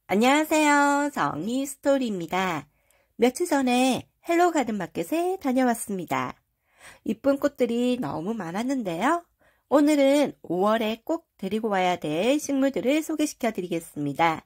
안녕하세요. 정희 스토리입니다. 며칠 전에 헬로 가든 마켓에 다녀왔습니다. 이쁜 꽃들이 너무 많았는데요. 오늘은 5월에 꼭 데리고 와야 될 식물들을 소개시켜 드리겠습니다.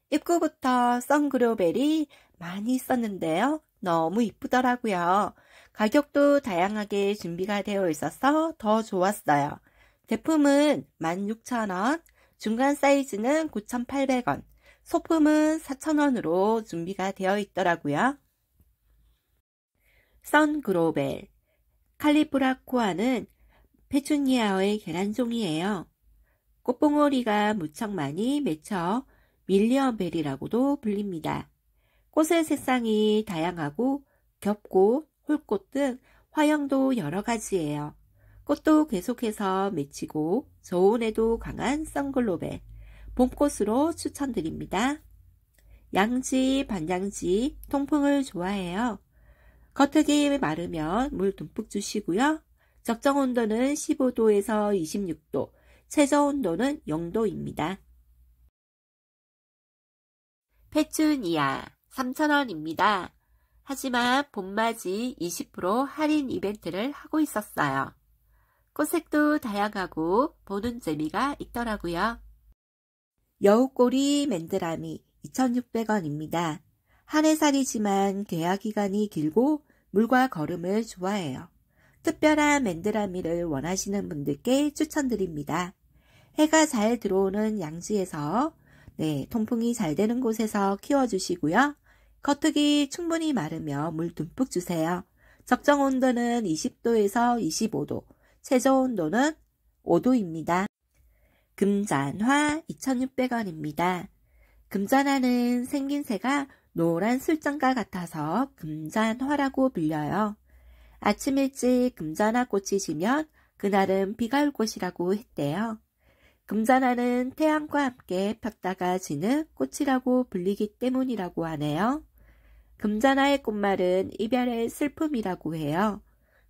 입구부터 선그로벨이 많이 있었는데요. 너무 이쁘더라고요. 가격도 다양하게 준비가 되어 있어서 더 좋았어요. 제품은 16,000원, 중간 사이즈는 9,800원, 소품은 4,000원으로 준비가 되어 있더라고요. 선그로벨, 칼리브라코아는 페추니아의 계란종이에요. 꽃봉오리가 무척 많이 맺혀 밀리언벨이라고도 불립니다. 꽃의 색상이 다양하고 겹꽃, 홀꽃 등 화형도 여러 가지예요. 꽃도 계속해서 맺히고 저온에도 강한 선글로벨, 봄꽃으로 추천드립니다. 양지, 반양지, 통풍을 좋아해요. 겉흙이 마르면 물 듬뿍 주시고요. 적정 온도는 15도에서 26도, 최저 온도는 0도입니다. 페추니아 3,000원입니다. 하지만 봄맞이 20% 할인 이벤트를 하고 있었어요. 꽃색도 다양하고 보는 재미가 있더라고요. 여우꼬리 맨드라미 2,600원입니다. 한 해살이지만 개화 기간이 길고 물과 거름을 좋아해요. 특별한 맨드라미를 원하시는 분들께 추천드립니다. 해가 잘 들어오는 양지에서 통풍이 잘 되는 곳에서 키워주시고요. 겉흙이 충분히 마르며 물 듬뿍 주세요. 적정 온도는 20도에서 25도, 최저 온도는 5도입니다. 금잔화 2,600원입니다. 금잔화는 생긴새가 노란 술장과 같아서 금잔화라고 불려요. 아침 일찍 금잔화 꽃이 지면 그날은 비가 올 것이라고 했대요. 금잔화는 태양과 함께 폈다가 지는 꽃이라고 불리기 때문이라고 하네요. 금잔화의 꽃말은 이별의 슬픔이라고 해요.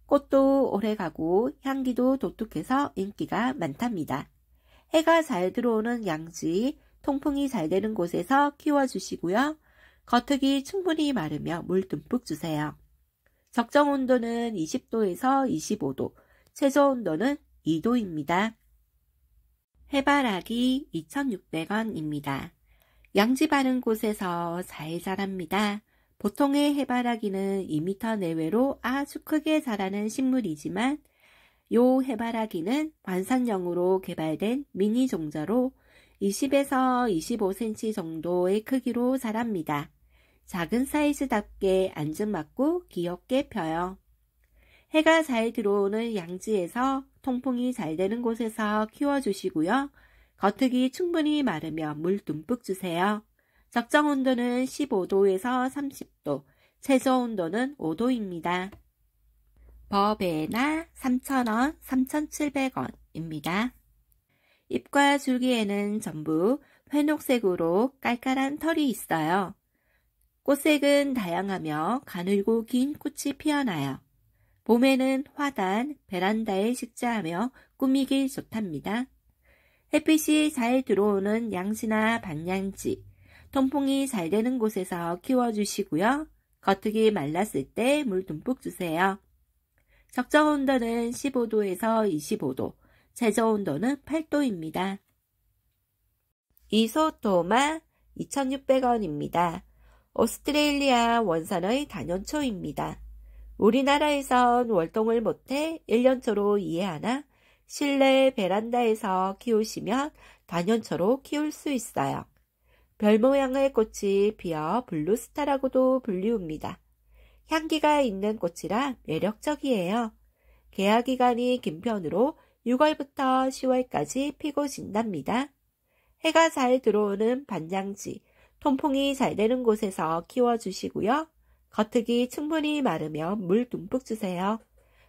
꽃도 오래가고 향기도 독특해서 인기가 많답니다. 해가 잘 들어오는 양지, 통풍이 잘 되는 곳에서 키워주시고요. 겉흙이 충분히 마르며 물 듬뿍 주세요. 적정 온도는 20도에서 25도, 최저 온도는 2도입니다. 해바라기 2,600원입니다. 양지 바른 곳에서 잘 자랍니다. 보통의 해바라기는 2m 내외로 아주 크게 자라는 식물이지만 요 해바라기는 관상용으로 개발된 미니 종자로 20에서 25cm 정도의 크기로 자랍니다. 작은 사이즈답게 앙증맞고 귀엽게 펴요. 해가 잘 들어오는 양지에서 통풍이 잘 되는 곳에서 키워주시고요. 겉흙이 충분히 마르며 물 듬뿍 주세요. 적정 온도는 15도에서 30도, 최저 온도는 5도입니다. 버베나 3,000원, 3,700원입니다. 잎과 줄기에는 전부 회녹색으로 깔깔한 털이 있어요. 꽃색은 다양하며 가늘고 긴 꽃이 피어나요. 봄에는 화단, 베란다에 식재하며 꾸미기 좋답니다. 햇빛이 잘 들어오는 양지나 반양지, 통풍이 잘 되는 곳에서 키워주시고요. 겉흙이 말랐을 때 물 듬뿍 주세요. 적정 온도는 15도에서 25도, 최저 온도는 8도입니다. 이소토마 2,600원입니다. 오스트레일리아 원산의 단연초입니다. 우리나라에선 월동을 못해 1년초로 이해하나 실내 베란다에서 키우시면 단연초로 키울 수 있어요. 별 모양의 꽃이 피어 블루스타라고도 불리웁니다. 향기가 있는 꽃이라 매력적이에요. 개화 기간이 긴 편으로 6월부터 10월까지 피고 진답니다. 해가 잘 들어오는 반양지, 통풍이 잘 되는 곳에서 키워주시고요. 겉흙이 충분히 마르며 물 듬뿍 주세요.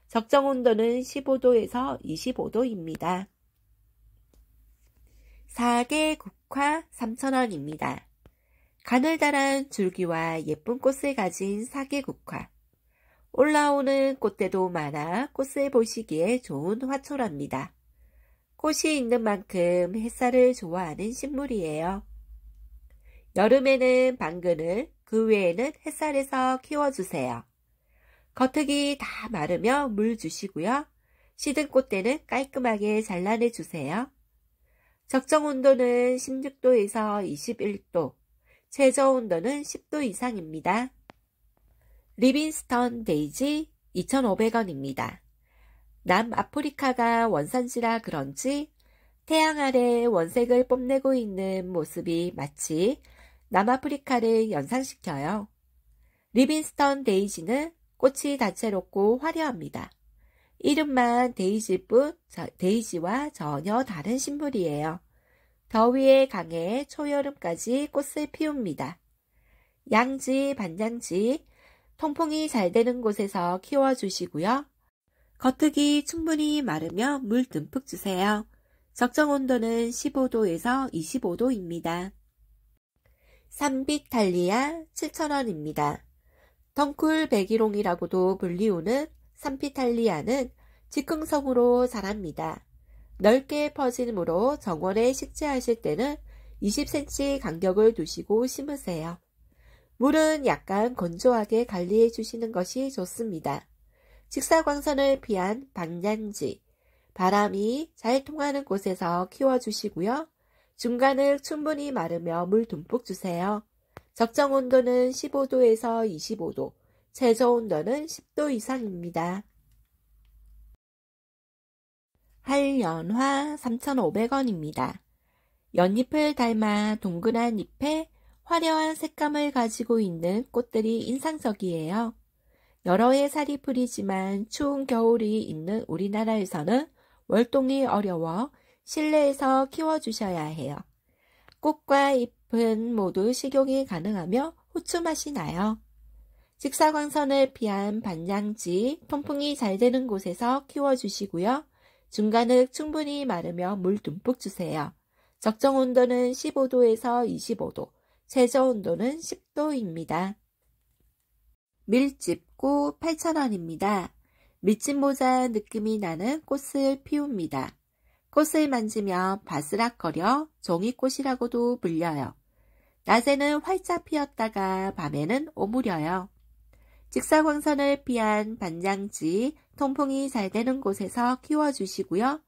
적정 온도는 15도에서 25도입니다. 사계국화 3,000원입니다. 가늘다란 줄기와 예쁜 꽃을 가진 사계국화. 올라오는 꽃대도 많아 꽃을 보시기에 좋은 화초랍니다. 꽃이 있는 만큼 햇살을 좋아하는 식물이에요. 여름에는 방근을, 그 외에는 햇살에서 키워주세요. 겉흙이 다 마르며 물 주시고요. 시든 꽃대는 깔끔하게 잘라내주세요. 적정 온도는 16도에서 21도, 최저 온도는 10도 이상입니다. 리빙스턴 데이지 2,500원입니다. 남아프리카가 원산지라 그런지 태양 아래 원색을 뽐내고 있는 모습이 마치 남아프리카를 연상시켜요. 리빙스턴 데이지는 꽃이 다채롭고 화려합니다. 이름만 데이지뿐 데이지와 전혀 다른 식물이에요. 더위에 강해 초여름까지 꽃을 피웁니다. 양지, 반양지, 통풍이 잘 되는 곳에서 키워주시고요. 겉흙이 충분히 마르며 물 듬뿍 주세요. 적정 온도는 15도에서 25도입니다. 산비탈리아 7,000원입니다. 덩쿨 백일홍이라고도 불리우는 산비탈리아는 즉흥성으로 자랍니다. 넓게 퍼지므로 정원에 식재하실 때는 20cm 간격을 두시고 심으세요. 물은 약간 건조하게 관리해 주시는 것이 좋습니다. 직사광선을 피한 방향지, 바람이 잘 통하는 곳에서 키워주시고요. 중간을 충분히 마르며 물 듬뿍 주세요. 적정 온도는 15도에서 25도, 최저 온도는 10도 이상입니다. 한연화 3,500원입니다. 연잎을 닮아 동그란 잎에 화려한 색감을 가지고 있는 꽃들이 인상적이에요. 여러 해 살이 풀이지만 추운 겨울이 있는 우리나라에서는 월동이 어려워 실내에서 키워주셔야 해요. 꽃과 잎은 모두 식용이 가능하며 후추 맛이 나요. 직사광선을 피한 반양지, 통풍이 잘 되는 곳에서 키워주시고요. 중간을 충분히 마르며 물 듬뿍 주세요. 적정 온도는 15도에서 25도, 최저 온도는 10도입니다. 밀집구 8,000원입니다. 밀짚 모자 느낌이 나는 꽃을 피웁니다. 꽃을 만지며 바스락거려 종이꽃이라고도 불려요. 낮에는 활짝 피었다가 밤에는 오므려요. 직사광선을 피한 반양지, 통풍이 잘 되는 곳에서 키워주시고요.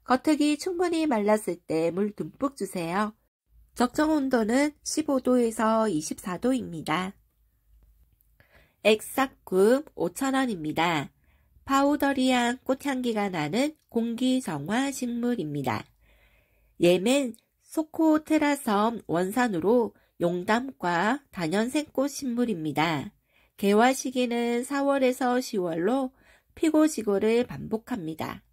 겉흙이 충분히 말랐을 때 물 듬뿍 주세요. 적정 온도는 15도에서 24도입니다. 액사꿈 5,000원입니다. 파우더리한 꽃향기가 나는 공기정화 식물입니다. 예멘 소코테라섬 원산으로 용담과 다년생꽃 식물입니다. 개화 시기는 4월에서 10월로 피고지고를 반복합니다.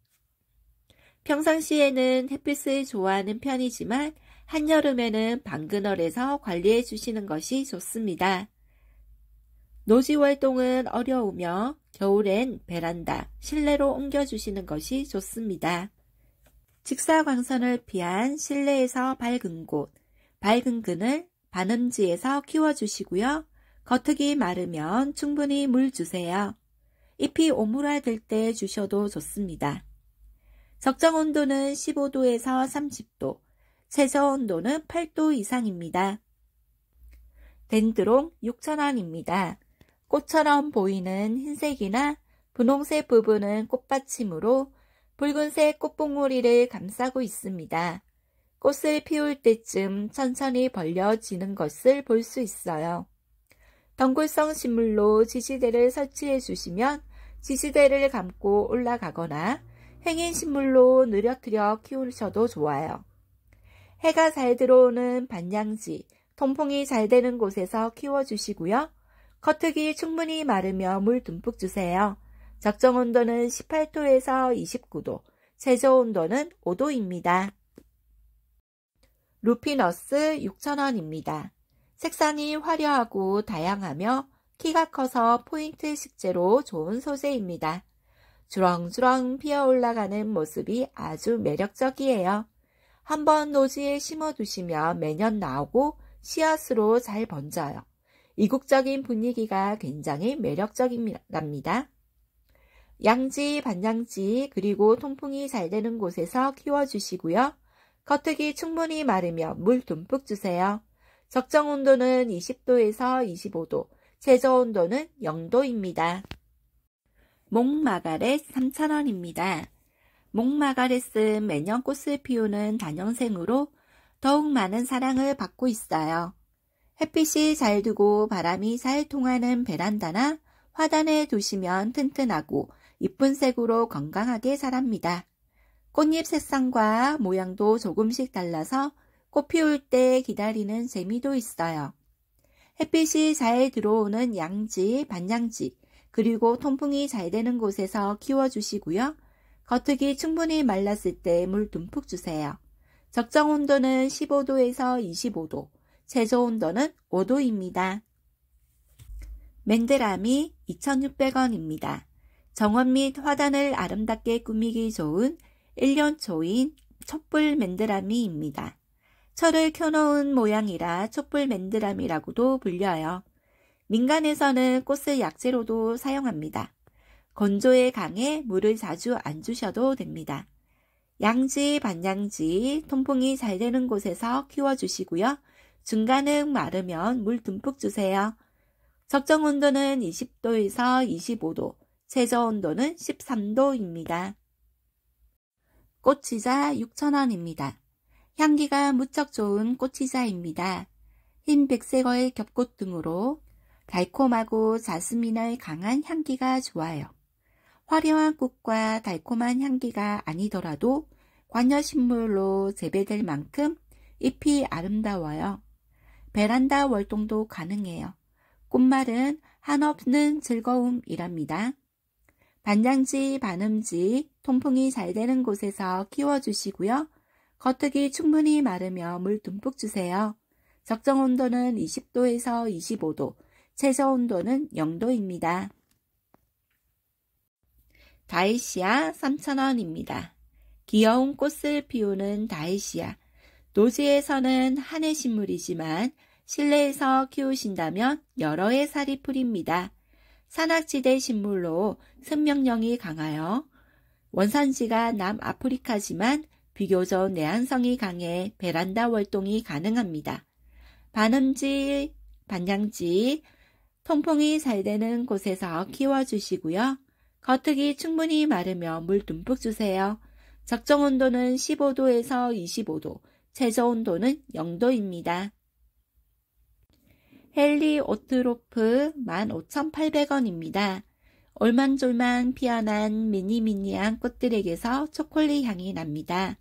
평상시에는 햇빛을 좋아하는 편이지만 한여름에는 방그늘에서 관리해 주시는 것이 좋습니다. 노지 활동은 어려우며 겨울엔 베란다, 실내로 옮겨주시는 것이 좋습니다. 직사광선을 피한 실내에서 밝은 곳, 밝은 그늘, 반음지에서 키워주시고요. 겉흙이 마르면 충분히 물 주세요. 잎이 오므라들 때 주셔도 좋습니다. 적정 온도는 15도에서 30도, 최저 온도는 8도 이상입니다. 덴드롱 6,000원입니다. 꽃처럼 보이는 흰색이나 분홍색 부분은 꽃받침으로 붉은색 꽃봉오리를 감싸고 있습니다. 꽃을 피울 때쯤 천천히 벌려지는 것을 볼 수 있어요. 덩굴성 식물로 지지대를 설치해 주시면 지지대를 감고 올라가거나 행인 식물로 늘어뜨려 키우셔도 좋아요. 해가 잘 들어오는 반양지, 통풍이 잘 되는 곳에서 키워주시고요. 겉흙이 충분히 마르며 물 듬뿍 주세요. 적정 온도는 18도에서 29도, 최저 온도는 5도입니다. 루피너스 6,000원입니다. 색상이 화려하고 다양하며 키가 커서 포인트 식재로 좋은 소재입니다. 주렁주렁 피어 올라가는 모습이 아주 매력적이에요. 한번 노지에 심어두시면 매년 나오고 씨앗으로 잘 번져요. 이국적인 분위기가 굉장히 매력적입니다. 양지, 반양지, 그리고 통풍이 잘 되는 곳에서 키워주시고요. 겉흙이 충분히 마르며 물 듬뿍 주세요. 적정 온도는 20도에서 25도, 최저 온도는 0도입니다. 목마가렛 3,000원입니다. 목마가렛은 매년 꽃을 피우는 다년생으로 더욱 많은 사랑을 받고 있어요. 햇빛이 잘 두고 바람이 잘 통하는 베란다나 화단에 두시면 튼튼하고 이쁜 색으로 건강하게 자랍니다. 꽃잎 색상과 모양도 조금씩 달라서 꽃 피울 때 기다리는 재미도 있어요. 햇빛이 잘 들어오는 양지, 반양지, 그리고 통풍이 잘 되는 곳에서 키워주시고요. 겉흙이 충분히 말랐을 때 물 듬뿍 주세요. 적정 온도는 15도에서 25도, 최저 온도는 5도입니다. 맨드라미 2,600원입니다. 정원 및 화단을 아름답게 꾸미기 좋은 1년초인 촛불 맨드라미입니다. 철을 켜놓은 모양이라 촛불 맨드라미라고도 불려요. 민간에서는 꽃을 약재로도 사용합니다. 건조에 강해 물을 자주 안 주셔도 됩니다. 양지, 반양지, 통풍이 잘 되는 곳에서 키워주시고요. 중간은 마르면 물 듬뿍 주세요. 적정 온도는 20도에서 25도, 최저 온도는 13도입니다. 꽃치자 6,000원입니다. 향기가 무척 좋은 꽃치자입니다. 흰 백색의 겹꽃 등으로 달콤하고 자스민의 강한 향기가 좋아요. 화려한 꽃과 달콤한 향기가 아니더라도 관여식물로 재배될 만큼 잎이 아름다워요. 베란다 월동도 가능해요. 꽃말은 한없는 즐거움이랍니다. 반양지, 반음지, 통풍이 잘 되는 곳에서 키워주시고요. 겉흙이 충분히 마르며 물 듬뿍 주세요. 적정 온도는 20도에서 25도, 최저 온도는 0도입니다. 다이시아 3,000원입니다. 귀여운 꽃을 피우는 다이시아. 노지에서는 한해 식물이지만 실내에서 키우신다면 여러 해 살이 풀입니다. 산악지대 식물로 생명력이 강하여 원산지가 남아프리카지만 비교적 내한성이 강해 베란다 월동이 가능합니다. 반음지, 반양지, 통풍이 잘 되는 곳에서 키워주시고요. 겉흙이 충분히 마르며 물 듬뿍 주세요. 적정 온도는 15도에서 25도, 최저 온도는 0도입니다. 헬리오트로프 15,800원입니다. 올만졸만 피어난 미니미니한 꽃들에게서 초콜릿 향이 납니다.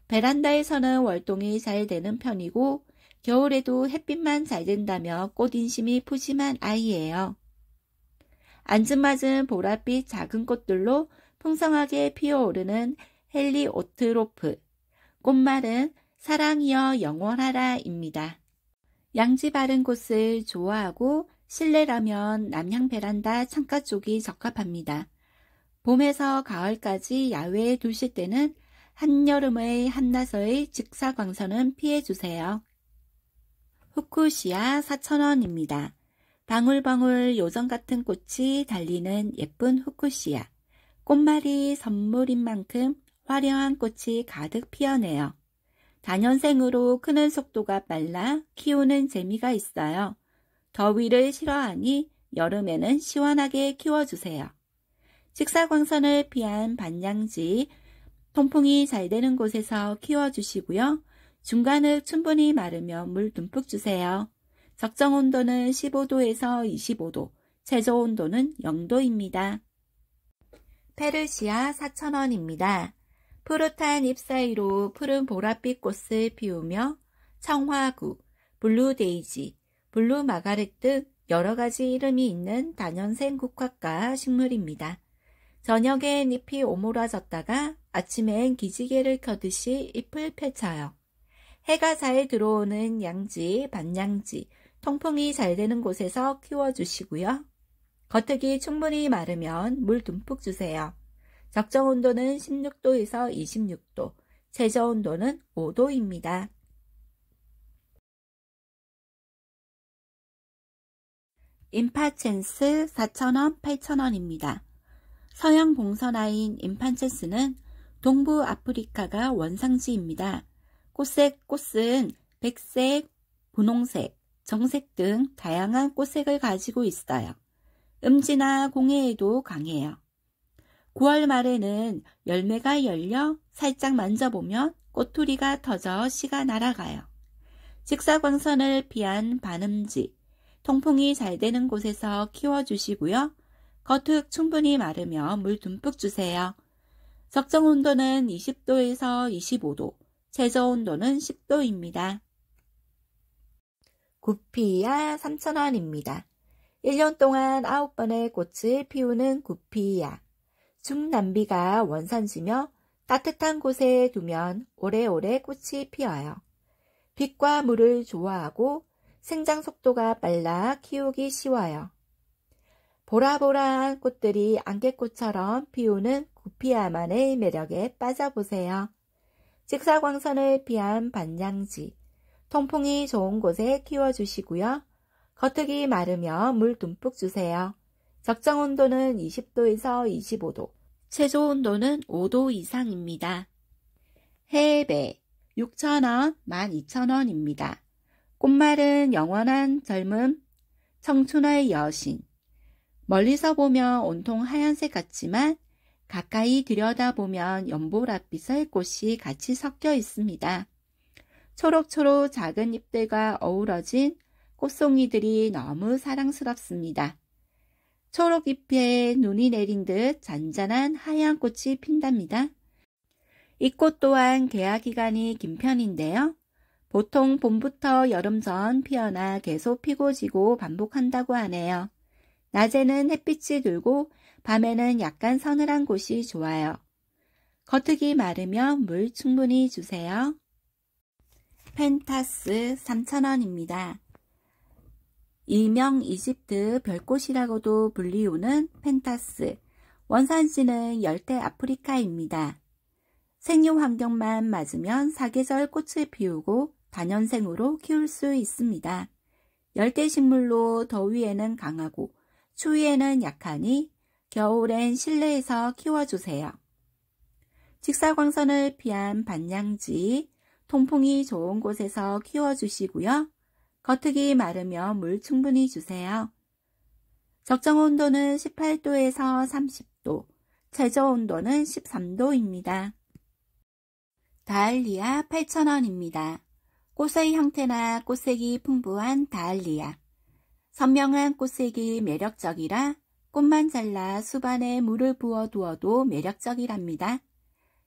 베란다에서는 월동이 잘 되는 편이고 겨울에도 햇빛만 잘 된다며 꽃인심이 푸짐한 아이예요. 앙증맞은 보랏빛 작은 꽃들로 풍성하게 피어오르는 헬리오트로프. 꽃말은 사랑이여 영원하라입니다. 양지 바른 곳을 좋아하고 실내라면 남향 베란다 창가 쪽이 적합합니다. 봄에서 가을까지 야외에 두실 때는 한여름의 한낮의 직사광선은 피해주세요. 후쿠시아 4,000원입니다. 방울방울 요정 같은 꽃이 달리는 예쁜 후쿠시아. 꽃말이 선물인 만큼 화려한 꽃이 가득 피어내요. 다년생으로 크는 속도가 빨라 키우는 재미가 있어요. 더위를 싫어하니 여름에는 시원하게 키워주세요. 직사광선을 피한 반양지, 통풍이 잘 되는 곳에서 키워주시고요. 중간을 충분히 마르며 물 듬뿍 주세요. 적정 온도는 15도에서 25도, 최저 온도는 0도입니다. 페르시아 4,000원입니다. 푸릇한 잎 사이로 푸른 보랏빛 꽃을 피우며 청화구, 블루데이지, 블루마가렛 등 여러 가지 이름이 있는 다년생 국화과 식물입니다. 저녁엔 잎이 오므라졌다가 아침엔 기지개를 켜듯이 잎을 펼쳐요. 해가 잘 들어오는 양지, 반양지, 통풍이 잘 되는 곳에서 키워주시고요. 겉흙이 충분히 마르면 물 듬뿍 주세요. 적정 온도는 16도에서 26도, 최저 온도는 5도입니다. 임파첸스 4,000원, 8,000원입니다. 서양 봉선화인 임파첸스는 동부 아프리카가 원상지입니다. 꽃은 백색, 분홍색, 정색 등 다양한 꽃색을 가지고 있어요. 음지나 공해에도 강해요. 9월 말에는 열매가 열려 살짝 만져보면 꼬투리가 터져 씨가 날아가요. 직사광선을 피한 반음지, 통풍이 잘 되는 곳에서 키워주시고요. 겉흙 충분히 마르며 물 듬뿍 주세요. 적정 온도는 20도에서 25도, 최저 온도는 10도입니다. 구피야 3,000원입니다. 1년 동안 9번의 꽃을 피우는 구피야. 중남비가 원산지며 따뜻한 곳에 두면 오래오래 꽃이 피어요. 빛과 물을 좋아하고 생장 속도가 빨라 키우기 쉬워요. 보라보라한 꽃들이 안개꽃처럼 피우는 구피야만의 매력에 빠져보세요. 직사광선을 피한 반양지, 통풍이 좋은 곳에 키워주시고요. 겉흙이 마르며 물 듬뿍 주세요. 적정 온도는 20도에서 25도, 최저 온도는 5도 이상입니다. 해배 6,000원, 12,000원입니다. 꽃말은 영원한 젊음, 청춘의 여신. 멀리서 보면 온통 하얀색 같지만 가까이 들여다보면 연보랏빛의 꽃이 같이 섞여 있습니다. 초록초록 작은 잎들과 어우러진 꽃송이들이 너무 사랑스럽습니다. 초록 잎에 눈이 내린 듯 잔잔한 하얀 꽃이 핀답니다. 이 꽃 또한 개화 기간이 긴 편인데요. 보통 봄부터 여름 전 피어나 계속 피고 지고 반복한다고 하네요. 낮에는 햇빛이 들고 밤에는 약간 서늘한 곳이 좋아요. 겉흙이 마르면 물 충분히 주세요. 펜타스 3,000원입니다. 일명 이집트 별꽃이라고도 불리우는 펜타스, 원산지는 열대 아프리카입니다. 생육 환경만 맞으면 사계절 꽃을 피우고 다년생으로 키울 수 있습니다. 열대식물로 더위에는 강하고 추위에는 약하니 겨울엔 실내에서 키워주세요. 직사광선을 피한 반양지, 통풍이 좋은 곳에서 키워주시고요. 겉흙이 마르면 물 충분히 주세요. 적정 온도는 18도에서 30도, 최저 온도는 13도입니다. 다알리아 8,000원입니다. 꽃의 형태나 꽃색이 풍부한 다알리아. 선명한 꽃색이 매력적이라 꽃만 잘라 수반에 물을 부어 두어도 매력적이랍니다.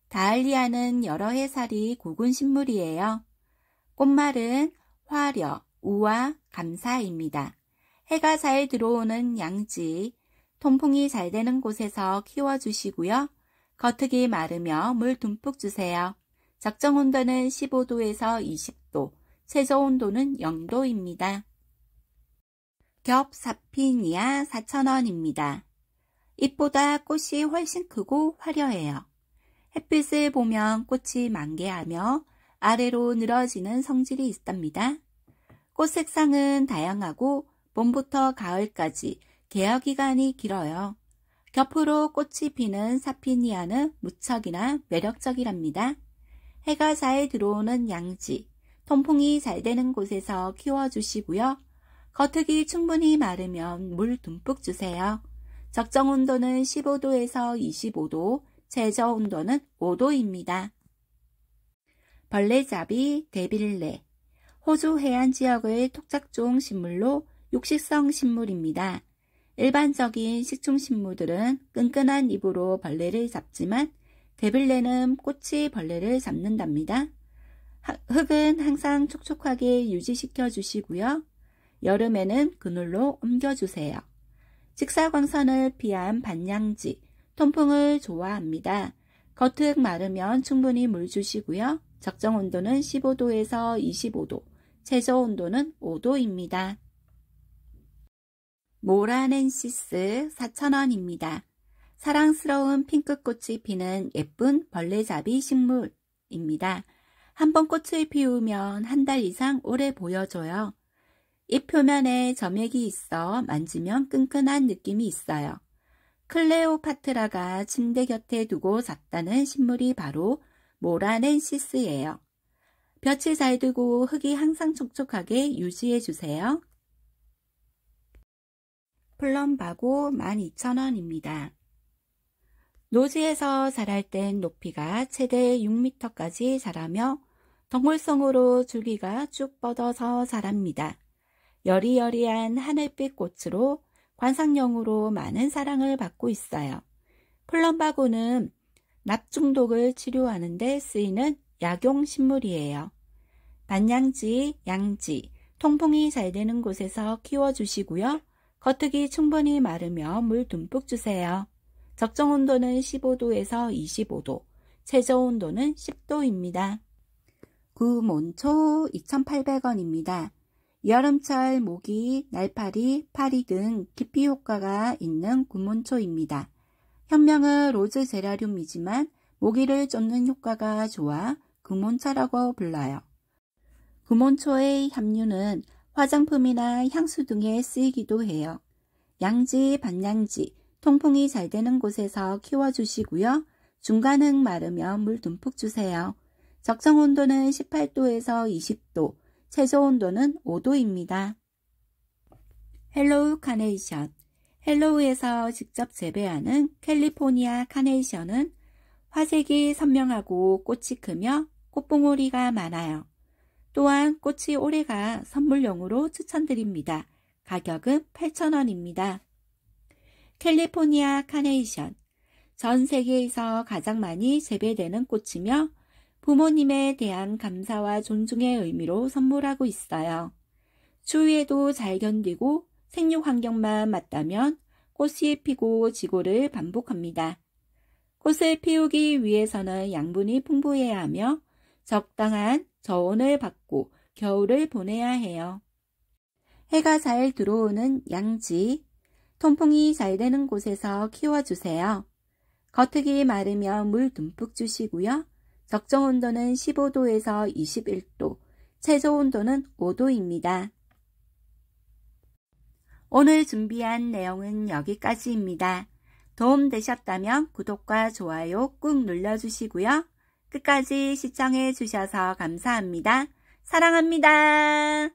다알리아는 여러 해 살이 굵은 식물이에요. 꽃말은 화려, 우와, 감사입니다. 해가 잘 들어오는 양지, 통풍이 잘 되는 곳에서 키워주시고요. 겉흙이 마르며 물 듬뿍 주세요. 적정 온도는 15도에서 20도, 최저 온도는 0도입니다. 겹 사피니아 4,000원입니다. 잎보다 꽃이 훨씬 크고 화려해요. 햇빛을 보면 꽃이 만개하며 아래로 늘어지는 성질이 있답니다. 꽃 색상은 다양하고 봄부터 가을까지 개화 기간이 길어요. 겹으로 꽃이 피는 사피니아는 무척이나 매력적이랍니다. 해가 잘 들어오는 양지, 통풍이 잘 되는 곳에서 키워주시고요. 겉흙이 충분히 마르면 물 듬뿍 주세요. 적정 온도는 15도에서 25도, 최저 온도는 5도입니다. 벌레잡이 데빌레, 호주 해안 지역의 토착종 식물로 육식성 식물입니다. 일반적인 식충식물들은 끈끈한 입으로 벌레를 잡지만 데빌레는 꽃이 벌레를 잡는답니다. 흙은 항상 촉촉하게 유지시켜 주시고요. 여름에는 그늘로 옮겨주세요. 직사광선을 피한 반양지, 통풍을 좋아합니다. 겉흙 마르면 충분히 물 주시고요. 적정 온도는 15도에서 25도, 최저 온도는 5도입니다. 모라넨시스 4,000원입니다. 사랑스러운 핑크꽃이 피는 예쁜 벌레잡이 식물입니다. 한번 꽃을 피우면 한 달 이상 오래 보여줘요. 잎 표면에 점액이 있어 만지면 끈끈한 느낌이 있어요. 클레오파트라가 침대 곁에 두고 잤다는 식물이 바로 모라넨시스예요. 볕이 잘 들고 흙이 항상 촉촉하게 유지해 주세요. 플럼바고 12,000원입니다. 노지에서 자랄 땐 높이가 최대 6m까지 자라며 덩굴성으로 줄기가 쭉 뻗어서 자랍니다. 여리여리한 하늘빛 꽃으로 관상용으로 많은 사랑을 받고 있어요. 플럼바고는 납중독을 치료하는 데 쓰이는 약용식물이에요. 반양지, 양지, 통풍이 잘 되는 곳에서 키워주시고요. 겉흙이 충분히 마르며 물 듬뿍 주세요. 적정 온도는 15도에서 25도, 최저 온도는 10도입니다. 구몬초 2,800원입니다. 여름철 모기, 날파리, 파리 등 기피 효과가 있는 구몬초입니다. 현명은 로즈 제라늄이지만 모기를 쫓는 효과가 좋아 구몬초라고 불러요. 구몬초의 향유는 화장품이나 향수 등에 쓰이기도 해요. 양지, 반양지, 통풍이 잘 되는 곳에서 키워주시고요. 중간흙 마르면 물 듬뿍 주세요. 적정 온도는 18도에서 20도, 최저 온도는 5도입니다. 헬로우 카네이션. 헬로우에서 직접 재배하는 캘리포니아 카네이션은 화색이 선명하고 꽃이 크며 꽃봉오리가 많아요. 또한 꽃이 오래가 선물용으로 추천드립니다. 가격은 8,000원입니다. 캘리포니아 카네이션. 전 세계에서 가장 많이 재배되는 꽃이며 부모님에 대한 감사와 존중의 의미로 선물하고 있어요. 추위에도 잘 견디고 생육 환경만 맞다면 꽃이 피고 지고를 반복합니다. 꽃을 피우기 위해서는 양분이 풍부해야 하며 적당한 저온을 받고 겨울을 보내야 해요. 해가 잘 들어오는 양지, 통풍이 잘 되는 곳에서 키워주세요. 겉흙이 마르면 물 듬뿍 주시고요. 적정 온도는 15도에서 21도, 최저 온도는 5도입니다. 오늘 준비한 내용은 여기까지입니다. 도움 되셨다면 구독과 좋아요 꾹 눌러주시고요. 끝까지 시청해 주셔서 감사합니다. 사랑합니다.